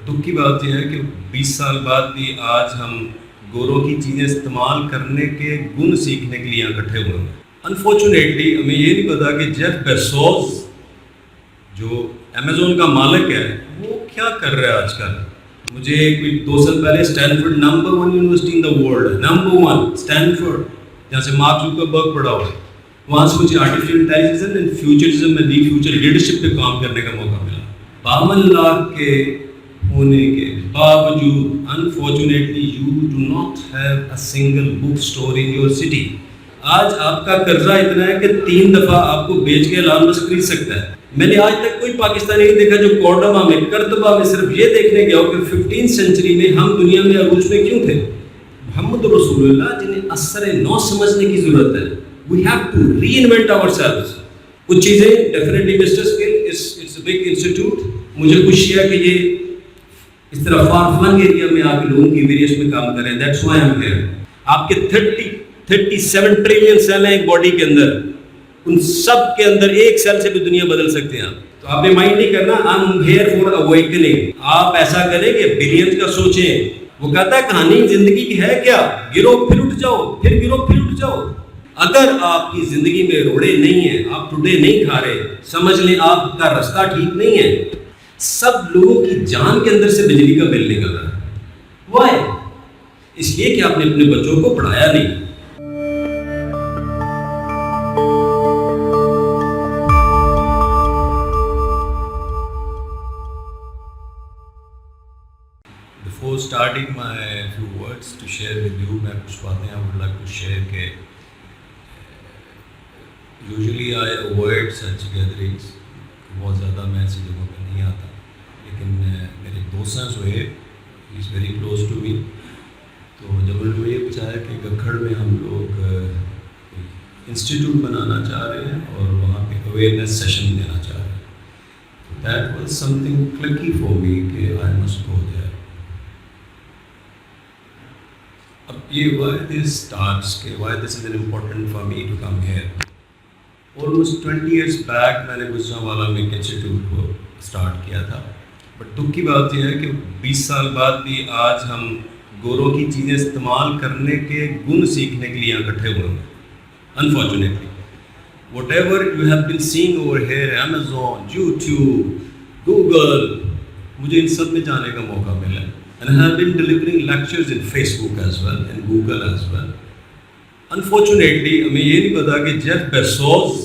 دکھ کی بات یہ ہے کہ 20 سال بعد بھی آج ہم گوروں کی چیزیں استعمال کرنے کے گن سیکھنے کے لیے اکٹھے ہوئے ہیں. انفارچونیٹلی ہمیں یہ نہیں پتا کہ جیف بیزوس جو امیزون کا مالک ہے وہ کیا کر رہا ہے آج کل. مجھے کوئی 2 سال پہلے Stanford number 1 university in the world, number 1 Stanford, جہاں سے مارک زکربرگ پڑھا ہوا ہے، وہاں سے مجھے آرٹیفیشل انٹیلیجنس اینڈ فیوچرزم میں فیوچر لیڈرشپ پہ کام کرنے کا موقع ملا. 52 لاکھ کے ہونے کے باوجود unfortunately you do not have a single book store in your city. آج آپ کا قرضہ اتنا ہے کہ 3 دفعہ آپ کو بیچ کے ایلان مسک خرید سکتا ہے. میں نے آج تک کوئی پاکستانی نہیں دیکھا جو کورڈوبا میں کرتبہ میں صرف یہ دیکھنے گیا ہو کہ 15 سینچری میں ہم دنیا میں عروج میں کیوں تھے. محمد رسول اللہ جنہیں اثر نو سمجھنے کی ضرورت ہے. We have to reinvent ourselves. کچھ چیزیں definitely mister skill it's a big institute. مجھے خوشی ہے کہ یہ اس طرح فار فلنگ ایریا میں آپ لوگوں کی ویریس میں کام کریں. That's why I am here. آپ کے 37 ٹریلین سیل ہیں ایک باڈی کے اندر، ان سب کے اندر ایک سیل سے بھی دنیا بدل سکتے ہیں. تو آپ نے مائنڈ نہیں کرنا I am here for awakening. آپ ایسا کریں کہ بلینز کا سوچیں. وہ کہتا ہے کہانی زندگی کی ہے کیا، گرو پھر اٹھ جاؤ، پھر گرو پھر اٹھ جاؤ. اگر آپ کی زندگی میں روڑے نہیں ہیں، آپ ٹوڈے نہیں کھا رہے، سمجھ لیں آپ کا راستہ ٹھیک نہیں ہے. سب لوگوں کی جان کے اندر سے بجلی کا بل نکل رہا ہے. وائی؟ اس لیے کہ آپ نے اپنے بچوں کو پڑھایا نہیں. Before starting my few words to share with you, میں کچھ باتیں I would like to share کہ usually I avoid such gatherings. بہت زیادہ میں ایسی جگہوں پہ نہیں آتا، لیکن میرے دوست ہیں Suhaib, he is very close to me. تو جب انہوں نے یہ پوچھا ہے کہ گکھڑ میں ہم لوگ انسٹیٹیوٹ بنانا چاہ رہے ہیں اور وہاں پہ اویئرنیس سیشن دینا چاہ رہے ہیں، تو that was something clicky for me کہ I must go there. اب یہ why this starts کہ why this is important for me to come here. Almost 20 years back میں نے گجرانوالہ میں ایک انسٹیٹیوٹ کو اسٹارٹ کیا تھا. بٹ دکھ کی بات یہ ہے کہ 20 سال بعد بھی آج ہم گوروں کی چیزیں استعمال کرنے کے گن سیکھنے کے لیے اکٹھے ہوئے ہیں. Unfortunately what ever you have been seeing over here, Amazon, YouTube, Google, مجھے ان سب میں جانے کا موقع ملا. And I have been delivering lectures in Facebook as well, in Google as well. Unfortunately, ہمیں یہ نہیں پتا کہ جیف بیزوس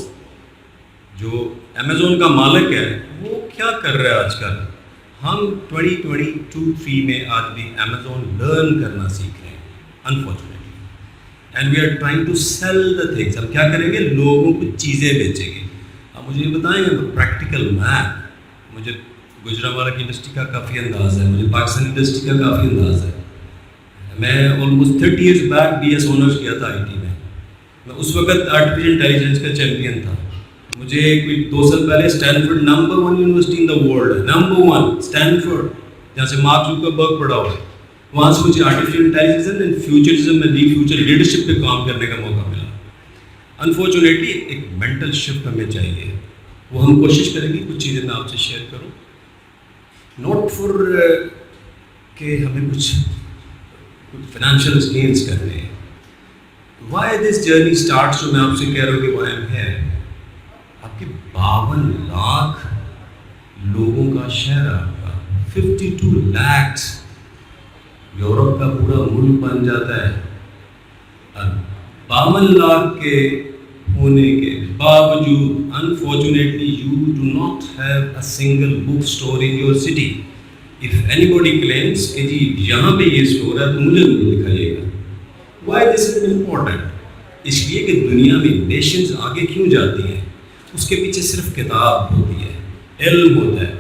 جو امیزون کا مالک ہے وہ کیا کر رہا ہے آج کل. ہم 2022-3 میں آج بھی امیزون لرن کرنا سیکھ رہے ہیں. Unfortunately. And we are trying to sell the things. ہم کیا کریں گے؟ لوگوں کو چیزیں بیچیں گے. آپ مجھے یہ بتائیں گے پریکٹیکل میپ. مجھے گجرانوالہ کی انڈسٹری کا کافی انداز ہے، مجھے پاکستانی انڈسٹری کا کافی انداز ہے. میں almost 30 years back B S honours کیا تھا آئی ٹی میں. میں اس وقت آرٹیفیشل انٹیلیجنس کا چیمپئن تھا. مجھے کوئی 2 سال پہلے Stanford number 1 university in the world, number 1 Stanford, جہاں سے مارک زکربرگ پڑھا ہوا ہے، وہاں سے مجھے آرٹیفیشل انٹیلیجنس اینڈ فیوچرزم میں فیوچر لیڈرشپ پہ کام کرنے کا موقع ملا. انفارچونیٹلی ایک مینٹل شفٹ ہمیں چاہیے. وہ ہم کوشش کریں گے کچھ چیزیں میں آپ سے شیئر کروں. ناٹ فار کہ ہمیں کچھ فائنینشیل گینس کرنے ہیں. وائی دس جرنی اسٹارٹس، جو میں آپ سے کہہ رہا ہوں کہ وائی ایم ہیئر. آپ کے 52 لاکھ لوگوں کا شہر، آپ کا 52 لاکھ یورپ کا پورا ملک بن جاتا ہے. اور 52 لاکھ کے ہونے کے باوجود unfortunately you do not have a single book store in your city. If any body claims کہ جی یہاں پہ یہ اسٹور ہے تو مجھے ضرور دکھائیے گا. Why this is important? اس لیے کہ دنیا میں نیشنز آگے کیوں جاتی ہیں، اس کے پیچھے صرف کتاب ہوتی ہے، علم ہوتا ہے.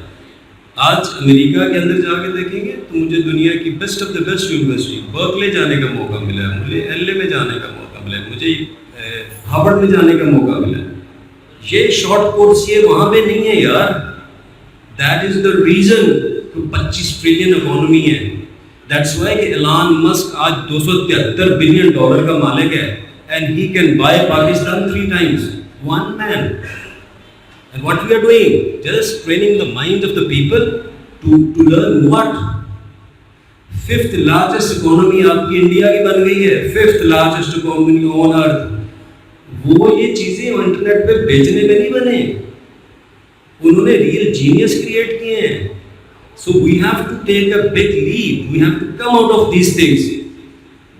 آج امریکہ کے اندر جا کے دیکھیں گے تو مجھے دنیا کی best of the best university Berkeley جانے کا موقع ملا ہے، مجھے ایل اے میں جانے کا موقع ملا ہے، مجھے ہارورڈ میں جانے کا موقع ملا. یہ شارٹ کورس یہ وہاں پہ نہیں ہے یار. دیٹ از دا ریزن کہ 25 ٹریلین اکانومی ہے. دیٹس وائی کہ ایلان مسک آج $273 بلین کا مالک ہے. And he can buy Pakistan 3 times. One man. And what we are doing? Just training the minds of the people. to learn what? 5th largest economy آپ کی India کی بن گئی ہے, 5th largest economy on earth. وہ یہ چیزیں internet پہ بیچنے میں نہیں بنے, انہوں نے ریئل جینیس کریٹ کیے ہیں. So we have to take a big leap, we have to come out of these things.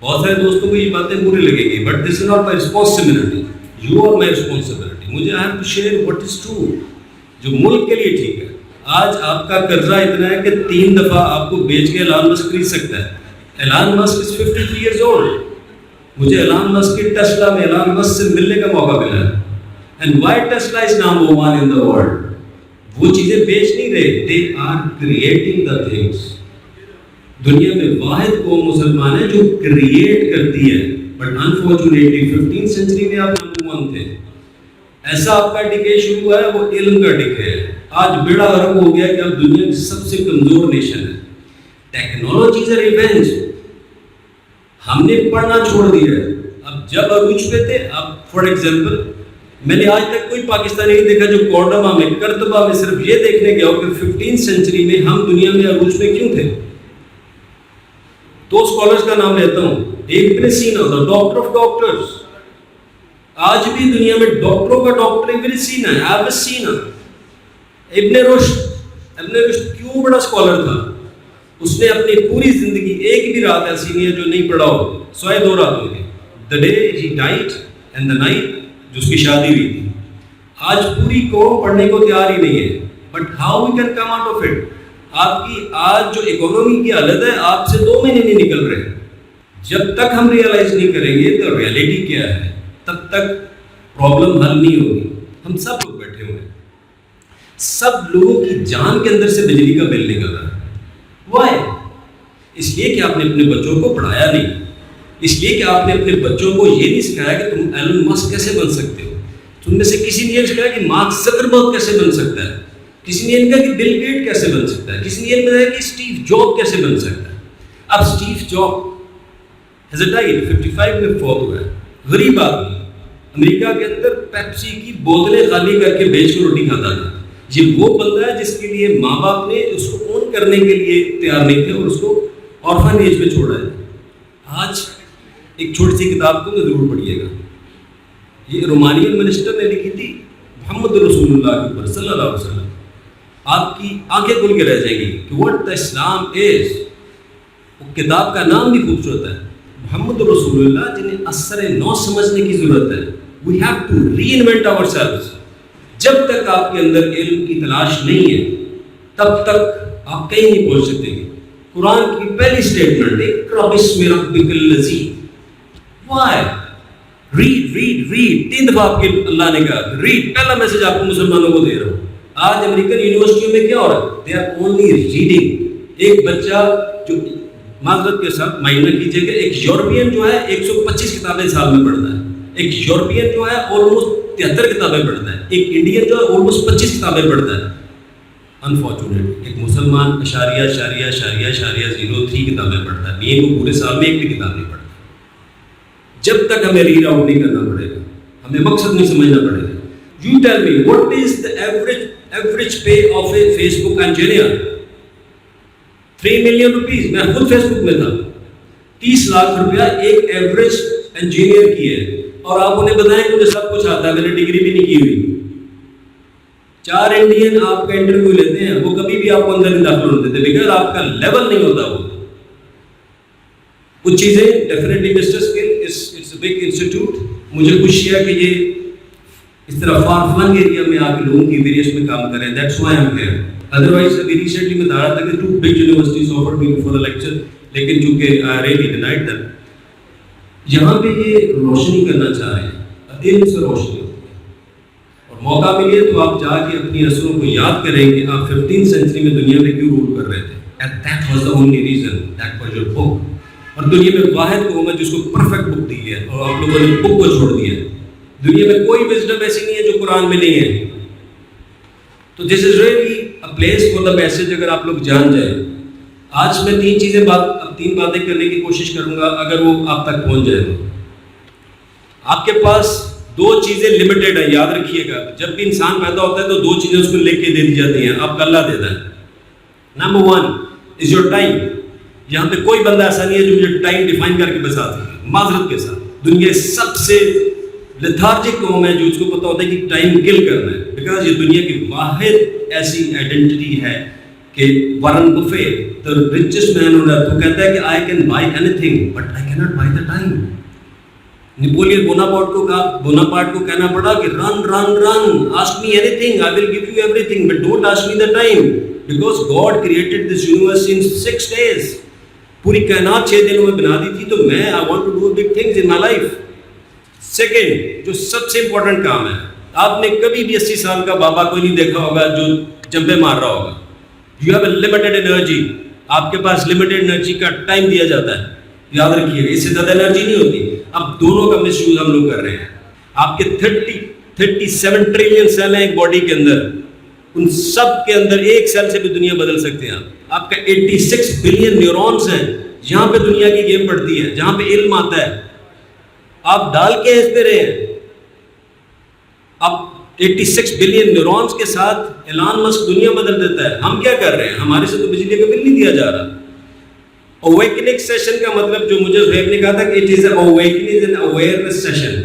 بہت سارے دوستوں کو یہ باتیں بری لگے گی, but this is not my responsibility, you are my responsibility. مجھے I have to share what is true, جو ملک کے لیے ٹھیک ہے. آج آپ کا قرضہ اتنا ہے کہ 3 دفعہ آپ کو بیچ کے ایلان مسک خرید سکتا ہے. ایلان مسک is 53 years old. مجھے ایلان مسک کی ٹیسلا میں ایلان مسک سے ملنے کا موقع ملا ہے. And why Tesla is number 1 in the world? وہ چیزیں بیچ نہیں رہے, they are creating the things. دنیا میں واحد قوم مسلمان ہے جو کریٹ کرتی ہے, بٹ انفارچونیٹلی 15th سینچری میں آپ نمبر 1 تھے. ایسا آپ کا ڈکے شروع ہوا ہے, وہ علم کا ڈکے ہے. آج بیڑا غرق ہو گیا کہ اب دنیا کی سب سے کمزور نیشن ہے. ٹیکنالوجی سے ریونج, ہم نے پڑھنا چھوڑ دیا ہے. اب جب عروج پہ تھے, اب فار ایگزامپل میں نے آج تک کوئی پاکستانی نہیں دیکھا جو کورڈما میں کرتبہ میں صرف یہ دیکھنے گیا ہو کہ 15th سینچری میں ہم دنیا میں عروج پہ کیوں تھے. 2 اسکالرز کا نام لیتا ہوں. ابن سینا, the doctor of doctors. آج بھی دنیا میں ڈاکٹروں کا ڈاکٹر ابن سینا ہے, ایویسینا. ابن رشد کیوں بڑا اسکالر تھا, اس نے اپنی پوری زندگی ایک بھی رات ایسی نہیں ہے جو نہیں پڑھا ہو, سوائے 2 راتوں کی, the day he died and the night جو اس کی شادی ہوئی تھی. آج پوری قوم پڑھنے کو تیار ہی نہیں ہے, but how we can come out of it. آپ کی آج جو اکانومی کی حالت ہے, آپ سے 2 مہینے نہیں نکل رہے. جب تک ہم ریئلائز نہیں کریں گے تو ریئلٹی کیا ہے, تب تک پرابلم حل نہیں ہوگی. ہم سب لوگ بیٹھے ہوئے ہیں, سب لوگوں کی جان کے اندر سے بجلی کا بل نکل رہا ہے. وائی؟ اس لیے کہ آپ نے اپنے بچوں کو پڑھایا نہیں, اس لیے کہ آپ نے اپنے بچوں کو یہ نہیں سکھایا کہ تم ایلن مسک کیسے بن سکتے ہو. تم میں سے کسی نے یہ سکھایا کہ مارک زکربرگ کیسے بن سکتا ہے, کسی نے یہ کہا کہ بل گیٹ کیسے بن سکتا ہے, کسی نے یہ بتایا کہ اسٹیو جاب کیسے بن سکتا ہے. اب اسٹیو جاب has died 55 میں فوت ہوا ہے. غریب آدمی, امریکہ کے اندر پیپسی کی بوتلیں خالی کر کے بیچ کے روٹی کھاتا تھا. یہ وہ بندہ ہے جس کے لیے ماں باپ نے اس کو اون کرنے کے لیے تیار نہیں تھے اور اس کو آرفن ایج میں چھوڑا ہے. آج ایک چھوٹی سی کتاب کو ضرور پڑھیے گا, یہ رومانین منسٹر نے لکھی تھی محمد رسول اللہ کے اوپر صلی اللہ علیہ وسلم. آپ کی آنکھیں کھل کے رہ جائیں گی کہ واٹ دا اسلام از. وہ کتاب کا نام بھی خوبصورت ہے, محمد رسول اللہ, جنہیں اثر نو سمجھنے کی ضرورت ہے. We have to reinvent ourselves. جب تک آپ کے اندر علم کی تلاش نہیں ہے تب تک آپ کہیں نہیں پہنچ سکتے ہیں. قرآن کی پہلی اسٹیٹمنٹ اقرأ بسم ربک الذی. وائی؟ Red red red. 3 دفعہ آپ کے اللہ نے کہا ریڈ. پہلا میسج آپ کو مسلمانوں کو دے رہا ہوں. آج امریکن یونیورسٹیوں میں کیا ہو رہا ہے, دے آر اونلی ریڈنگ. ایک بچہ جو معذرت کے ساتھ مائنڈ کیجیے کہ ایک یورپین جو ہے 125 کتابیں سال میں پڑھتا ہے, ایک یورپین جو ہے آلموسٹ 73 کتابیں پڑھتا ہے, ایک انڈین جو ہے آلموسٹ 25 کتابیں پڑھتا ہے. انفارچونیٹلی ایک مسلمان *****03 کتابیں پڑھتا ہے. یہ وہ پورے سال میں ایک بھی کتاب نہیں پڑھتا. جب تک ہمیں ریڈ آؤٹ نہیں کرنا پڑے گا, ہمیں مقصد نہیں سمجھنا پڑے گا. You tell me what is the average pay of a Facebook engineer. 3 million rupees. میں خود فیس بک میں تھا. 30 لاکھ روپیہ ایک ایوریج انجینئر کی ہے, اور آپ انہیں بتائیں کہ مجھے سب کچھ آتا ہے, میں نے ڈگری بھی نہیں کی ہوئی. 4 انڈین آپ کا انٹرویو لیتے ہیں, وہ کبھی بھی آپ کو اندر نہیں داخل ہونے دیتے بغیر آپ کا لیول نہیں ہوتا. وہ کچھ چیزیں definitely mister skill it's a big institute. مجھے خوشی ہے کہ یہ اس طرح فار فلنگ ایریا میں آپ لوگوں کی ویریس میں کام کریں. That's why I am here. Otherwise ابھی ریسنٹلی میں دھارا تھا کہ 2 big universities offered me for a lecture, لیکن چونکہ I really denied them. یہاں پہ یہ روشنی کرنا چاہ رہے ہیں, علم سے روشنی ہوتی ہے, اور موقع ملے تو آپ جا کے اپنی نسلوں کو یاد کریں کہ آپ 15th سینچری میں دنیا میں کیوں رول کر رہے تھے. And that was the only reason, that was your book. اور دنیا میں واحد قوم ہے جس کو پرفیکٹ بک دی ہے, اور آپ لوگوں نے بک کو چھوڑ دیا ہے. دنیا میں کوئی وزڈم ایسی نہیں ہے جو قرآن میں نہیں ہے. تو this is really a place for the message. اگر آپ لوگ جان جائیں, آج میں 3 باتیں کرنے کی کوشش کروں گا, اگر وہ آپ تک پہنچ جائے تو. آپ کے پاس 2 چیزیں لمیٹڈ ہیں, یاد رکھیے گا. جب بھی انسان پیدا ہوتا ہے تو 2 چیزیں اس کو لکھ کے دے دی جاتی ہیں, آپ کا اللہ دیتا ہے. Number 1 is your time. یہاں پہ کوئی بندہ ایسا نہیں ہے جو مجھے ٹائم ڈیفائن کر کے بتا سکے. معذرت کے ساتھ دنیا سب سے لیتھارجک قوم ہے جو اس کو پتہ ہوتا ہے کہ ٹائم کل کرنا ہے. بیکاز یہ دنیا کی واحد ایسی آئیڈینٹی ہے کہ Warren Buffett the richest man on earth, وہ کہتا ہے کہ I can buy anything but I cannot buy the time. Napoleon Bonaparte کو کہنا پڑا کہ run, ask me anything, I will give you everything, but don't ask me the time, because God created this universe in 6 days. پوری کائنات 6 دنوں میں بنا دی تھی, تو میں I want to do big things in my life. Second, جو سب سے امپورٹنٹ کام ہے, آپ نے کبھی بھی 80 سال کا بابا کوئی نہیں دیکھا ہوگا جو جمپے مار رہا ہوگا. You have a limited energy. آپ کے پاس لمیٹڈ انرجی کا ٹائم دیا جاتا ہے, یاد رکھیے گا, اس سے زیادہ انرجی نہیں ہوتی. اب دونوں کا مس یوز ہم لوگ کر رہے ہیں. آپ کے 37 ٹریلین سیل ہیں ایک باڈی کے اندر, ان سب کے اندر ایک سیل سے بھی دنیا بدل سکتے ہیں. آپ کا 86 بلین نیورونز ہیں, جہاں پہ دنیا کی گیم پڑتی ہے, جہاں پہ علم آتا ہے. آپ ڈال کے اس پہ رہے ہیں. اب 86 بلین نیورونز کے ساتھ ایلان مسک دنیا بدل دیتا ہے. ہم کیا کر رہے ہیں؟ ہمارے سے تو بجلی کا بل نہیں دیا جا رہا. اویکننگ سیشن کا مطلب جو مجھے زہیب نے کہا تھا کہ it is a awakening and awareness session,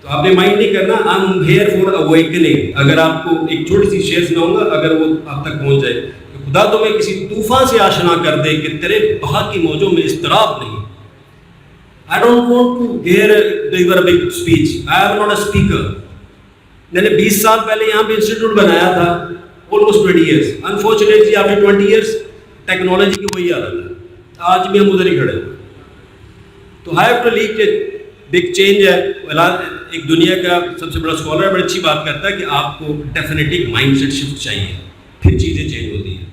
تو آپ نے مائنڈ نہیں کرنا, I am here for awakening. اگر آپ کو ایک چھوٹی سی شیئر سناؤں گا, اگر وہ آپ تک پہنچ جائے, کہ خدا تمہیں کسی طوفان سے آشنا کر دے کہ تیرے بہا کی موجوں میں اضطراب نہیں. I don't want to hear a big speech. I am not a speaker. میں نے 20 سال پہلے یہاں پہ انسٹیٹیوٹ بنایا تھا, almost 20 years. Unfortunately, after 20 years, technology کی وہی حالت ہے. آج بھی ہم ادھر ہی کھڑے ہیں. تو I have to lead a big change ہے. ایک دنیا کا سب سے بڑا اسکالر ہے, بڑی اچھی بات کرتا ہے کہ آپ کو ڈیفینیٹلی مائنڈ سیٹ شفٹ چاہیے, پھر چیزیں چینج ہوتی ہیں.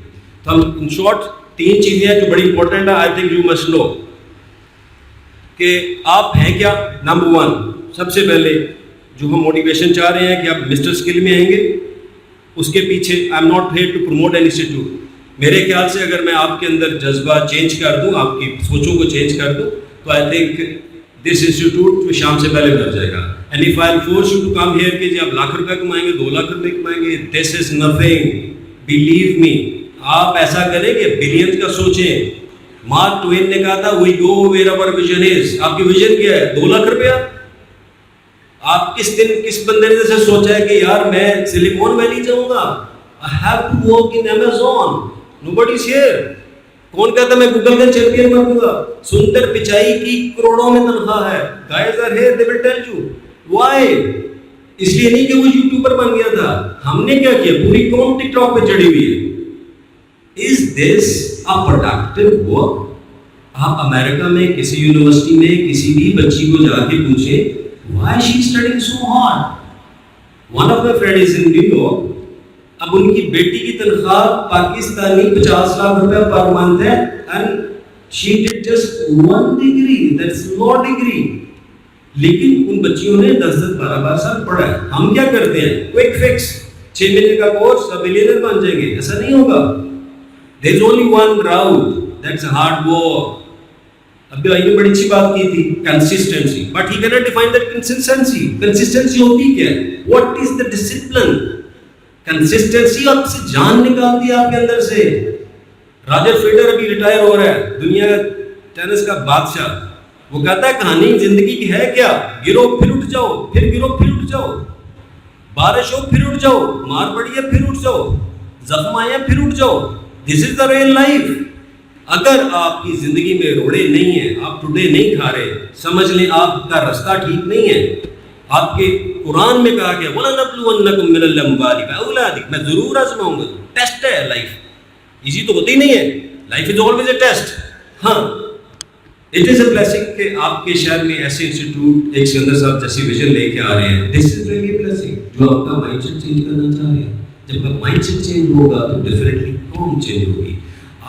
تو ہم ان شارٹ 3 چیزیں ہیں جو بڑی امپورٹنٹ ہے. I think you must know کہ آپ ہیں کیا. نمبر 1, سب سے پہلے جو ہم موٹیویشن چاہ رہے ہیں کہ آپ مسٹر اسکل میں آئیں گے, اس کے پیچھے I am not here to promote an institute. میرے خیال سے اگر میں آپ کے اندر جذبہ چینج کر دوں, آپ کی سوچوں کو چینج کر دوں, تو آئی تھنک دس انسٹیٹیوٹ شام سے پہلے بھر جائے گا. And if I force you to come here کہ جی آپ لاکھ روپے کمائیں گے, 2 لاکھ روپے کمائیں گے, دس از نتھنگ. بلیو می, آپ ایسا کریں کہ بلینز کا سوچیں. مارک ٹوین نے کہا تھا وی گو ویئر آور ویژن از. آپ کی ویژن کیا ہے؟ 2 لاکھ روپیہ. آپ کس بندے نے جیسے سوچا ہے کہ یار میں سلیکون ویلی جاؤں گا, I have to work in Amazon, nobody is here. کون کہتا میں گوگل کا چیمپئن بنوں گا؟ سندر پچائی کی کروڑوں میں تنخواہ ہے. Guys are here, they will tell you. Why? اس لیے نہیں کہ وہ یوٹیوبر بن گیا تھا. ہم نے کیا کیا؟ پوری قوم ٹک ٹاک پہ چڑھی ہوئی ہے. Is this a productive work? آپ امریکہ میں کسی یونیورسٹی میں کسی بھی بچی کو جا کے پوچھیں why she is studying so hard? One of my friends is in New York. اب ان کی بیٹی کی تنخواہ پاکستانی 50 لاکھ روپے پر منتھ ہے, and she did just 1 degree, that's law degree. لیکن ان بچیوں نے 10-12 سال پڑھا ہے. ہم کیا کرتے ہیں؟ کوئک فکس, 6 مہینے کا کورس, اب ملینئر بن جائیں گے. ایسا نہیں ہوگا. There is only one route, that's hard work. ابھی آئی نے بڑی اچھی بات کی تھی, consistency. But he cannot define that consistency. Consistency ہوتی کیا ہے؟ What is the discipline? Consistency آپ سے جان نکالتی ہے آپ کے اندر سے. راجر فیڈر ابھی ریٹائر ہو رہا ہے, دنیا کا ٹینس کا بادشاہ. وہ کہتا ہے کہانی زندگی کی ہے کیا؟ گرو پھر اٹھ جاؤ, پھر گرو پھر اٹھ جاؤ, بارش ہو پھر اٹھ جاؤ, مار پڑی ہے پھر اٹھ جاؤ, زخم آیا پھر اٹھ جاؤ. دس از دا ریئل لائف. اگر آپ کی زندگی میں روڑے نہیں ہیں, آپ ٹوڈے نہیں کھا رہے, سمجھ لیں آپ کا رستہ ٹھیک نہیں ہے. آپ کے قرآن میں کہا گیا وَلَنَبْلُوَنَّكُم مِّنَ الْأَمْوَالِ وَأَوْلَادِكُم, میں ضرور آزماؤں گا. ٹیسٹ ہے لائف, ایزی تو ہوتی نہیں ہے. Life is always a test. ہاں, اٹ از اے بلیسنگ کہ آپ کے شہر میں ایسے انسٹیٹیوٹ ایک سکندر صاحب جیسی ویژن لے کے آ رہے ہیں. دس از ریئلی اے بلیسنگ, جو آپ کا مائنڈ سیٹ چینج کرنا چاہ رہے ہیں. جب آپ مائنڈ سیٹ چینج ہوگا تو ڈیفینیٹلی قوم چینج ہوگی.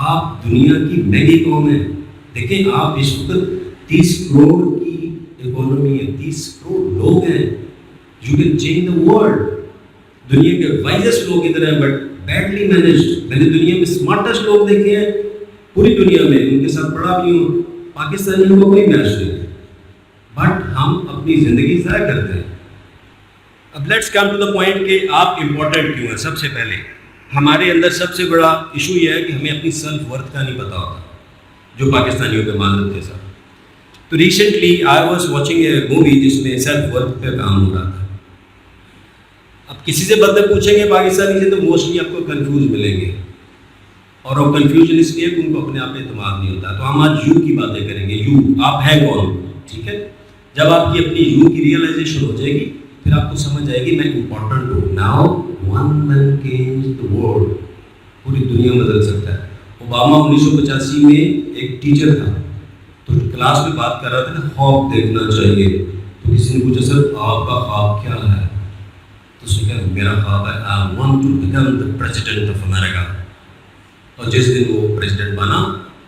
آپ دنیا کی مہنگی قوم ہے. دیکھیں آپ اس وقت 30 کروڑ کی اکانومی ہے, 30 کروڑ لوگ ہیں. You can change the world. دنیا کے وائزسٹ لوگ ادھر ہیں بٹ بیڈلی مینجڈ. میں نے دنیا میں اسمارٹسٹ لوگ دیکھے ہیں پوری دنیا میں, ان کے ساتھ پڑھا بھی ہوں. پاکستانیوں کو کوئی میچ نہیں ہے, بٹ ہم اپنی زندگی ضائع کرتے ہیں. اب let's come to the point کہ آپ امپورٹنٹ کیوں ہیں. سب سے پہلے ہمارے اندر سب سے بڑا ایشو یہ ہے کہ ہمیں اپنی سیلف ورتھ کا نہیں پتہ ہوتا، جو پاکستانیوں کے معذرت کے ساتھ. تو recently I was watching a movie جس میں سیلف ورتھ پہ کام ہو رہا تھا. اب کسی سے بندے پوچھیں گے پاکستانی سے تو موسٹلی آپ کو کنفیوز ملیں گے، اور وہ کنفیوژن اس لیے کہ ان کو اپنے آپ پہ اعتماد نہیں ہوتا. تو ہم آج یو کی باتیں کریں گے. یو، آپ ہیں کون؟ ٹھیک ہے. جب آپ کی اپنی یو کی ریئلائزیشن ہو جائے گی پھر آپ کو سمجھ آئے گی میں امپورٹنٹ ہوں. Now one man change the world, پوری دنیا بدل سکتا ہے. اوباما 1985 میں ایک ٹیچر تھا تو کلاس میں بات کر رہا تھا کہ خواب دیکھنا چاہیے. تو کسی نے پوچھا سر آپ کا خواب کیا ہے؟ تو اس نے کہا میرا خواب ہے I want to become the president of America. اور جس دن وہ پریزیڈنٹ بنا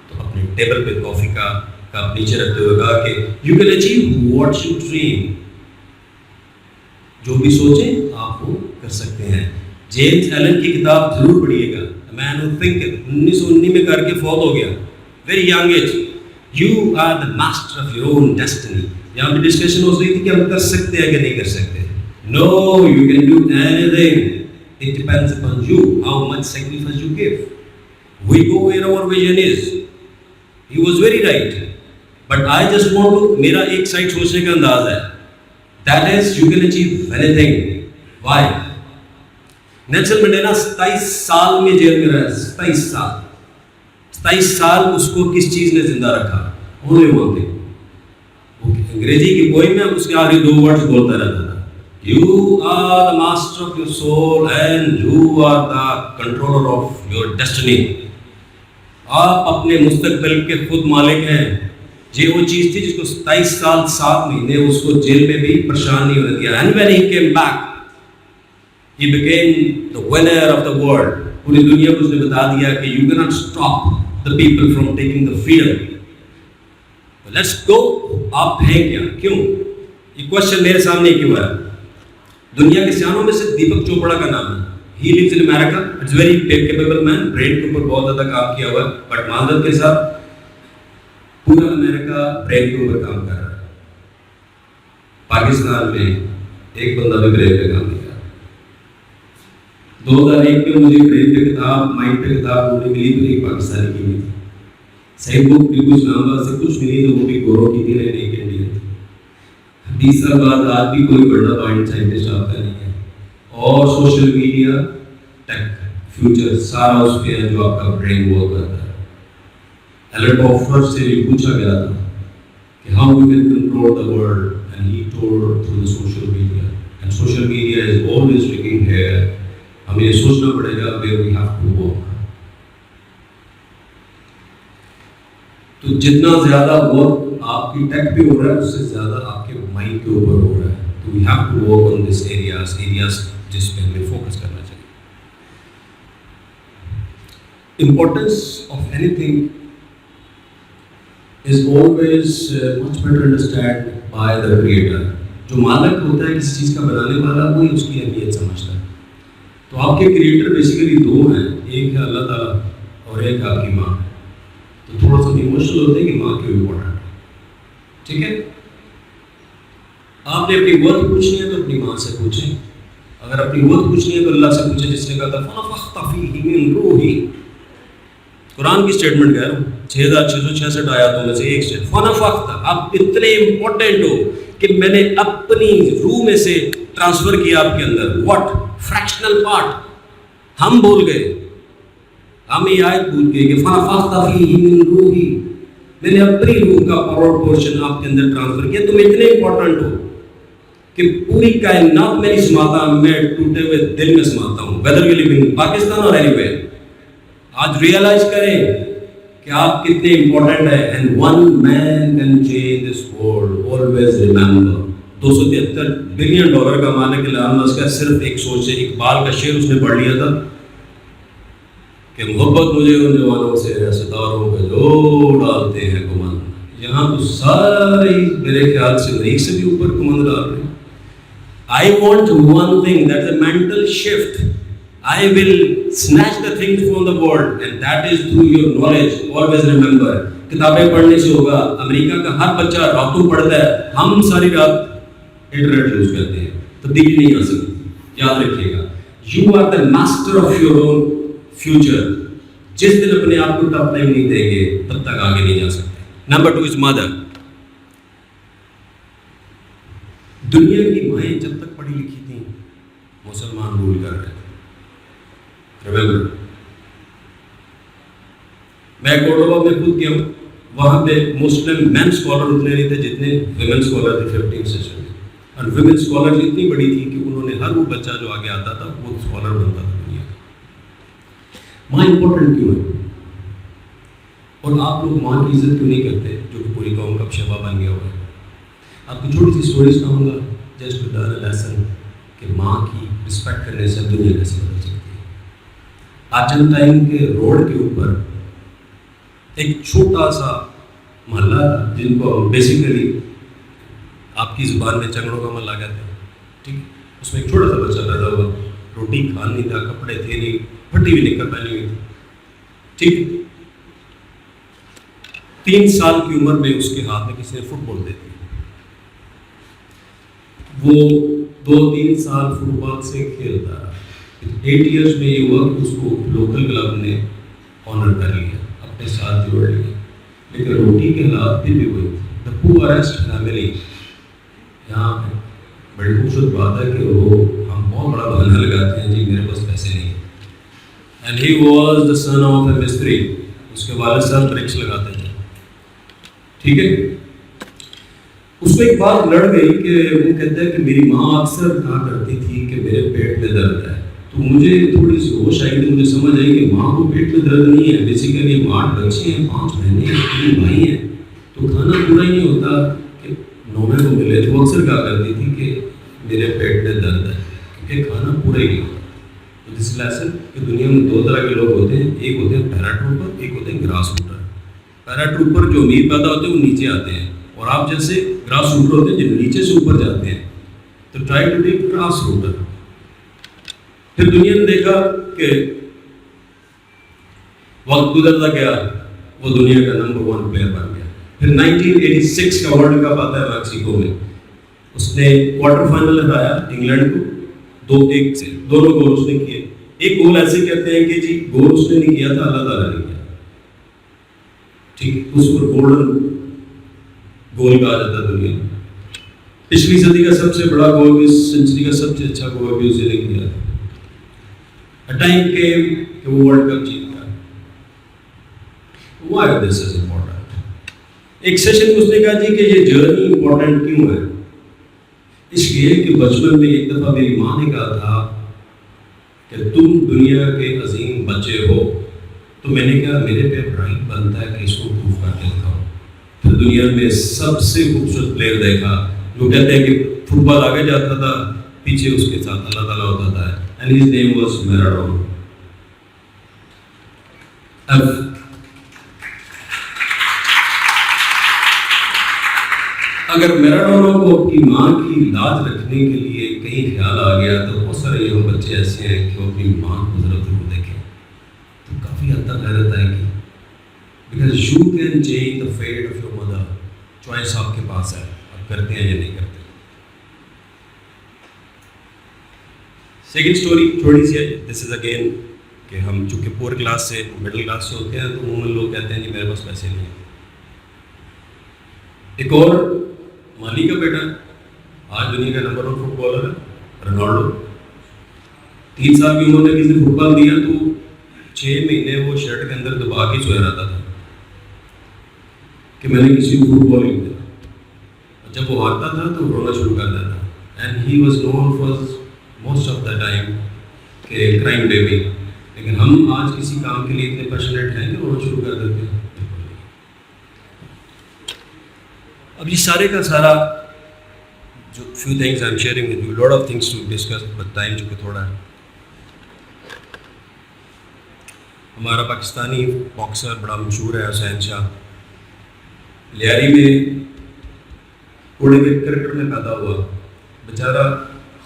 تو اپنے ٹیبل پہ کافی کا کپ نیچے رکھتے ہوئے کہا کہ you can achieve what you dream. جو بھی سوچیں آپ وہ کر سکتے ہیں. جیمز ایلن کی کتاب ضرور پڑھیے گا، مین ہو تھنکر. 1919 میں کر کے فوت ہو گیا، very young age. You are the master of your own destiny. یہاں پہ ڈسکشن ہو رہی تھی کہ ہم کر سکتے ہیں کہ نہیں کر سکتے. نو، یو کین ڈو اینی تھنگ. It depends upon you how much sacrifice you give. We go where our vision is. He was very right. But I just want to, میرا ایک سائڈ سوچنے کا انداز ہے. That is, you can achieve anything. Why? Nelson Mandela 27 سال میں jail میں رہا. 27 سال اس کو کس چیز نے زندہ رکھا؟ Only one thing. انگریزی کی پوئم میں اس کے آخری 2 ورڈز بولتا رہتا تھا. You are the master of your soul and you are the controller of your destiny. آپ اپنے مستقبل کے خود مالک ہیں. یہ وہ چیز تھی جس کو 27 سال 7 مہینے اس کو جیل میں بھی پریشان نہیں ہونے دیا. And when he came back, he became the winner of the world. پوری دنیا کو اس نے بتا دیا کہ you cannot stop the people from taking the freedom. Let's go. آپ ہیں کیا؟ کیوں؟ یہ کوشچن میرے سامنے کیوں ہے؟ دنیا کے سیانوں میں سے دیپک چوپڑا کا نام ہے. He lives in America. It's very capable man. Brain کے اوپر بہت زیادہ کام کیا ہوا ہے. بٹ معذرت کے ساتھ پورا امریکہ برین کے اوپر کام کر رہا ہے. پاکستان میں ایک بندہ بھی برین پہ کام نہیں کر رہا. 2001 میں مجھے برین پہ کتاب، مائنڈ پہ کتاب مجھے ملی تو ایک پاکستانی کی ملی. صحیح بک بالکل اسلام آباد سے کچھ ملی تو وہ بھی گورو کی تھی، نہیں ایک انڈین تھی. 20 سال بعد آج بھی کوئی بڑا پوائنٹ سائنٹسٹ آپ کا نہیں ہے. اور سوشل میڈیا، ٹیک، فیوچر سارا اس پہ ہے جو آپ کا برین ورک کرتا ہے. ایلن ٹافر سے یہ پوچھا گیا تھا کہ how you can control the world and he told through the social media. And social media is always taking here. ہمیں یہ سوچنا پڑے گا کہ وی ہیو ٹو ورک. تو جتنا زیادہ ورک آپ کی ٹیک پہ ہو رہا ہے اس سے زیادہ آپ کے مائنڈ کے اوپر ہو رہا ہے. تو we have to work on this areas جس پہ ہمیں فوکس کرنا چاہیے. Importance of anything is always much better understand by the creator. جو مالک ہوتا ہے کسی چیز کا بنانے والا وہی اس کی اہمیت سمجھتا ہے. تو آپ کے کریٹر بیسیکلی 2 ہیں، ایک ہے اللہ تعالیٰ اور ایک آپ کی ماں. تو تھوڑا سا ایموشنل ہوتے ہیں کہ ماں کیوں امپورٹنٹ. ٹھیک ہے، آپ نے اپنی ورتھ پوچھنی ہے تو اپنی ماں سے پوچھیں. اگر اپنی ورتھ پوچھنی ہے تو اللہ سے پوچھیں جس نے کہا تھا فَنَفَخْتَ فِيهِ مِن رُوحِي. قرآن کی اسٹیٹمنٹ کہہ رہا ہوں، 6666 آیاتوں میں سے ایک اسٹیٹ فَنَفَخْتَ. آپ اتنے امپورٹنٹ ہو کہ میں نے اپنی روح میں سے ٹرانسفر کیا آپ کے اندر. واٹ؟ Fractional part. ہم بھول گئے، ہم یہ آیت بھول گئے کہ فَنَفَخْتَ فِيهِ مِن رُوحِي. میں نے اپنی روح کا پاور پورشن آپ کے اندر ٹرانسفر کیا. تم اتنے امپورٹنٹ ہو کہ پوری کائنات میں نہیں سماتا، میں ٹوٹے ہوئے دل میں سماتا ہوں. ویدر یو لیو ان پاکستان اور اینی ویئر. آج ریئلائز کریں کہ آپ کتنے امپورٹنٹ ہیں. And one man can change this world. Always remember. $273 billion کا مالک ایلان ماسک کا صرف ایک سوچ سے. اقبال کا شعر اس نے پڑھ لیا تھا کہ محبت مجھے ان جوانوں سے ہے ستاروں پہ جو ڈالتے ہیں کمند. یہاں تو سارے میرے خیال سے مریخ سے بھی اوپر کمند ڈال رہے ہیں. I want one thing, that's a mental shift. I will snatch the things from the world and that is through your knowledge. Always remember. کتابیں پڑھنے سے ہوگا. امریکہ کا ہر بچہ راتوں پڑھتا ہے، ہم ساری رات انٹرنیٹ یوز کرتے ہیں. تبدیلی نہیں آ سکتی، یاد رکھیے گا. You are the master of your own future. جس دن اپنے آپ کو ٹف ٹائم نہیں دیں گے تب تک آگے نہیں جا سکتے. نمبر 2 از مدر. دنیا کی مائیں جب تک پڑھی لکھی تھیں مسلمان رول کر رہے تھے. ریمبر, میں کورڈوبا میں خود گیا ہوں, وہاں پہ مسلم مین اسکالر اتنے نہیں تھے جتنے ویمن اسکالر تھے 15 سینچری میں. اور ویمن اسکالر اتنی بڑی تھی کہ انہوں نے ہر وہ بچہ جو آگے آتا تھا وہ اسکالر بنتا تھا دنیا کا. ماں امپورٹنٹ کیوں ہے؟ اور آپ لوگ ماں کی عزت کیوں نہیں کرتے جو کہ پوری قوم کا شفا بن گیا ہوا ہے؟ آپ کو چھوٹی سی اسٹوری سناؤں گا just to learn a lesson کہ ماں کی رسپیکٹ کرنے سے دنیا کیسے بدل سکتی ہے. آرجنٹائن کے روڈ کے اوپر ایک چھوٹا سا محلہ تھا جن کو بیسیکلی آپ کی زبان میں چنگڑوں کا محلہ کہتے ہیں. ٹھیک ہے, اس میں ایک چھوٹا سا بچہ پیدا ہوا, روٹی کھان نہیں تھا, کپڑے تھے نہیں, پھٹی ہوئی نکر پہنی ہوئی تھی. ٹھیک ہے, 3 سال کی عمر میں اس کے ہاتھ میں کسی نے فٹ بال دے دی. وہ 2-3 سال فٹ بال سے کھیلتا رہا. 8 ایئرس میں یہ ہوا کہ اس کو لوکل کلب نے آنر کر لیا, اپنے ساتھ جوڑ لیا. لیکن روٹی کے حالات بھی ہوئے تھے. دا پورسٹ فیملی. یہاں پہ بڑی خوبصورت بات ہے کہ وہ ہم بہت بڑا بہانا لگاتے ہیں جی میرے پاس پیسے نہیں. And he was the son of a mistri. اس کے والد صاحب برکس لگاتے تھے. ٹھیک ہے, اس کو ایک بات لڑ گئی کہ وہ کہتا ہے کہ میری ماں اکثر کہا کرتی تھی کہ میرے پیٹ میں درد ہے. تو مجھے تھوڑی سی ہوش آئی کہ مجھے سمجھ آئی کہ ماں کو پیٹ میں درد نہیں ہے, بیسیکلی 8 بچے ہیں, 5 بہنیں ہیں, 3 بھائی ہیں, تو کھانا پورا ہی نہیں ہوتا کہ 9ویں کو ملے. تو وہ اکثر کہا کرتی تھی کہ میرے پیٹ میں درد ہے کیونکہ کھانا پورا ہی نہیں ہوتا. تو دس لیسن کہ دنیا میں 2 طرح کے لوگ ہوتے ہیں, ایک ہوتے ہیں پیراٹروپر, ایک ہوتے ہیں گراس روٹر. پیراٹروپر جو امیر پیدا ہوتے ہیں وہ نیچے آتے ہیں, اور آپ جیسے گراس روٹر ہوتے ہیں جو نیچے سے اوپر جاتے ہیں. تو try to take grass rooter. پھر دنیا نے دیکھا کہ وقت گزرتا گیا, وہ دنیا کا نمبر 1 پلیئر بن گیا. پھر 1986 کا ورلڈ کپ آتا ہے میکسیکو میں, اس نے کوارٹر فائنل ہرایا انگلینڈ کو 2-1 سے. دونوں گول اس نے کیے. ایک گول ایسے کہتے ہیں کہ جی گول اس نے نہیں کیا تھا, اللہ تعالیٰ نے کیا. ٹھیک, اس پر گولڈن گول کہا جاتا ہے دنیا میں. پچھلی صدی کا سب سے بڑا گول, اس سینچری کا سب سے اچھا گول بھی اسے نے کیا. ٹائم کیم کہ وہ ورلڈ کپ جیت گیا. Why this is important. ایک سیشن میں اس نے کہا جی کہ یہ جرنی امپورٹنٹ کیوں ہے؟ اس لیے کہ بچپن میں ایک دفعہ میری ماں نے کہا تھا کہ تم دنیا کے عظیم بچے ہو. تو میں نے کہا میرے پہ رائٹ بنتا ہے کہ اس کو پروف کر کے دکھاؤں. پھر دنیا میں سب سے خوبصورت پلیئر دیکھا جو کہتے ہیں کہ فٹ بال آگے جاتا تھا, پیچھے اس کے ساتھ اللہ تعالیٰ ہوتا تھا. And his name was Maradona. اگر میراڈونا کو اپنی ماں کی لاج رکھنے کے لیے کہیں خیال آ گیا تو بہت سارے یہ بچے ایسے ہیں کہ وہ اپنی ماں کو ضرور دیکھیں تو کافی حد تک حیرت آئے گی. Because you can change the fate of your mother. چوائس آپ کے پاس ہے, آپ کرتے ہیں یا نہیں کرتے. سیکنڈ اسٹوری تھوڑی سی ہے. دس از اگین کہ ہم چونکہ پور کلاس سے مڈل کلاس سے ہوتے ہیں تو عموماً لوگ کہتے ہیں کہ میرے پاس پیسے نہیں ہیں. ایک اور مالی کا بیٹا آج دنیا کا نمبر 1 فٹ بالر ہے, رونالڈو. 3 سال کی عمر میں کسی نے فٹ بال دیا تو 6 مہینے وہ شرٹ کے اندر دبا کے سویا رہتا تھا کہ میں نے کسی کو فٹ بال نہیں دیا. جب وہ ہارتا تھا تو رونا شروع کر دیتا. And he was known for most of the time کہ کرائم بیبی. لیکن ہم آج کسی کام کے لیے اتنے پیشنیٹ ہیں کہ رونا شروع کر دیتے ہیں. اب یہ سارے کا سارا جو few things I am sharing with you, lot of things to discuss, but time چونکہ تھوڑا ہے. ہمارا پاکستانی باکسر بڑا مشہور ہے حسین شاہ, لیاری میں کوڑے کے کرکٹ میں پیدا ہوا. بیچارہ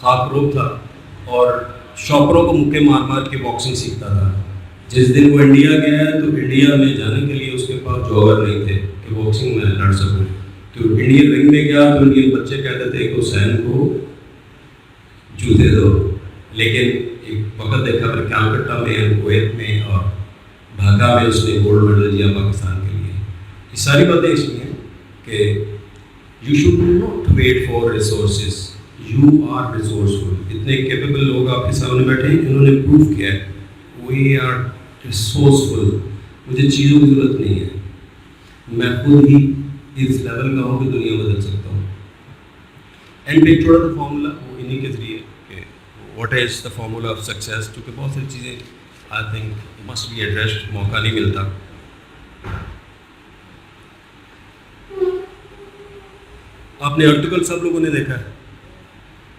خاک روب تھا اور شاپروں کو مکے مار مار کے باکسنگ سیکھتا تھا. جس دن وہ انڈیا گیا تو انڈیا میں جانے کے لیے اس کے پاس جوگر نہیں تھے کہ باکسنگ میں لڑ سکوں. تو انڈین رنگ میں گیا تو انڈین بچے کہتے تھے کہ حسین کو جوتے دو. لیکن ایک وقت دیکھا پھر کالکٹا میں, کویت میں اور ڈھاکہ میں اس نے گولڈ میڈل دیا پاکستان کے لیے. یہ ساری باتیں اس لیے کہ you should not wait for resources, you are resourceful. اتنے کیپیبل لوگ آپ کے سامنے بیٹھے ہیں, انہوں نے پروف کیا ہے وی آر ریسورسفل. مجھے چیزوں کی ضرورت نہیں ہے, میں خود ہی اس لیول کا ہوں کہ دنیا بدل سکتا ہوں. اینڈ ایک چھوٹا سا فارمولا وہ انہیں کے ذریعے کہ what is the formula of success, کیونکہ بہت ساری چیزیں I think must be addressed, موقع نہیں ملتا. آپ نے ارطغرل سب لوگوں نے دیکھا ہے.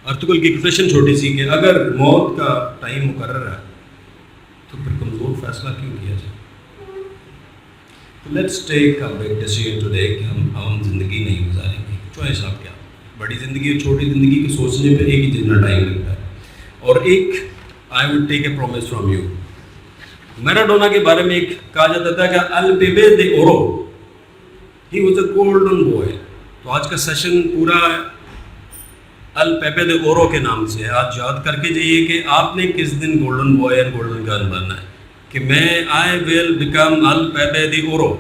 ارطغرل کی ایکسپریشن چھوٹی سی کہ اگر موت کا ٹائم مقرر ہے تو پھر کمزور فیصلہ کیوں کیا جائے. Let's take a big decision today کہ ہم زندگی نہیں گزاریں گے. چوائس آپ کیا, بڑی زندگی اور چھوٹی زندگی کو سوچنے پہ ایک ہی جتنا ٹائم لگتا ہے. اور ایک I would take a promise from you. Maradona کے بارے میں ایک کہا جاتا تھا کہ ال پیپے دے اورو, he was a golden boy. تو آج کا سیشن پورا ال پیپے دے اورو کے نام سے ہے. آج یاد کر کے جائیے کہ آپ نے کس دن گولڈن بوائے اور گولڈن گرل بننا ہے, کہ میں آئی ول بیکم ال پیپے دی اورو,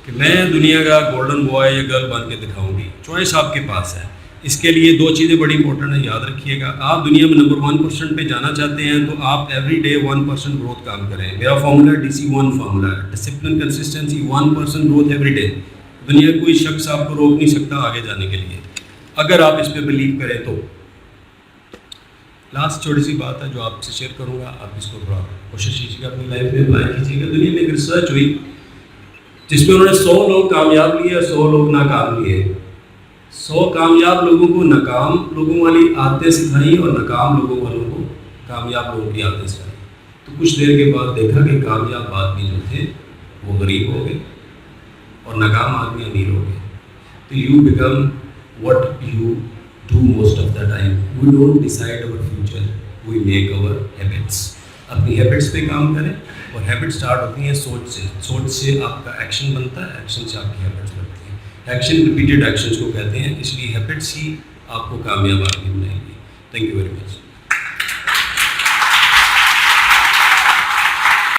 کہ میں دنیا کا گولڈن بوائے یا گرل بن کے دکھاؤں گی. چوائس آپ کے پاس ہے. اس کے لیے دو چیزیں بڑی امپورٹنٹ ہیں, یاد رکھیے گا. آپ دنیا میں نمبر 1% پہ جانا چاہتے ہیں تو آپ ایوری ڈے 1% گروتھ کام کریں. میرا فارمولا DC1 فارمولا ہے, discipline consistency 1% growth every day. دنیا کوئی شخص آپ کو روک نہیں سکتا آگے جانے کے لیے, اگر آپ اس پہ بلیو کریں تو. لاسٹ چھوٹی سی بات ہے جو آپ سے شیئر کروں گا, آپ اس کو تھوڑا کوشش کیجیے گا اپنی لائف میں اپلائی کیجیے گا. دنیا میں ایک ریسرچ ہوئی جس میں انہوں نے 100 لوگ کامیاب لیے, 100 لوگ ناکام لیے. 100 کامیاب لوگوں کو ناکام لوگوں والی عادتیں سکھائیں اور ناکام لوگوں والوں کو کامیاب لوگوں کی عادتیں سکھائیں. تو کچھ دیر کے بعد دیکھا کہ کامیاب آدمی جو تھے وہ غریب ہو گئے اور ناکام آدمی امیر ہو گئے. تو you become what you do most of the time. We don't decide our future, we make our habits. اپنی ہیبٹس پہ کام کریں, اور ہیبٹ سٹارٹ ہوتی ہیں سوچ سے. سوچ سے آپ کا ایکشن بنتا ہے, ایکشن سے آپ کی ہیبٹس بنتی ہیں. ایکشن ریپیٹڈ ایکشنس کو کہتے ہیں, اس لیے ہیبٹس ہی آپ کو کامیاب آدمی بنائیں گی. Thank you very much.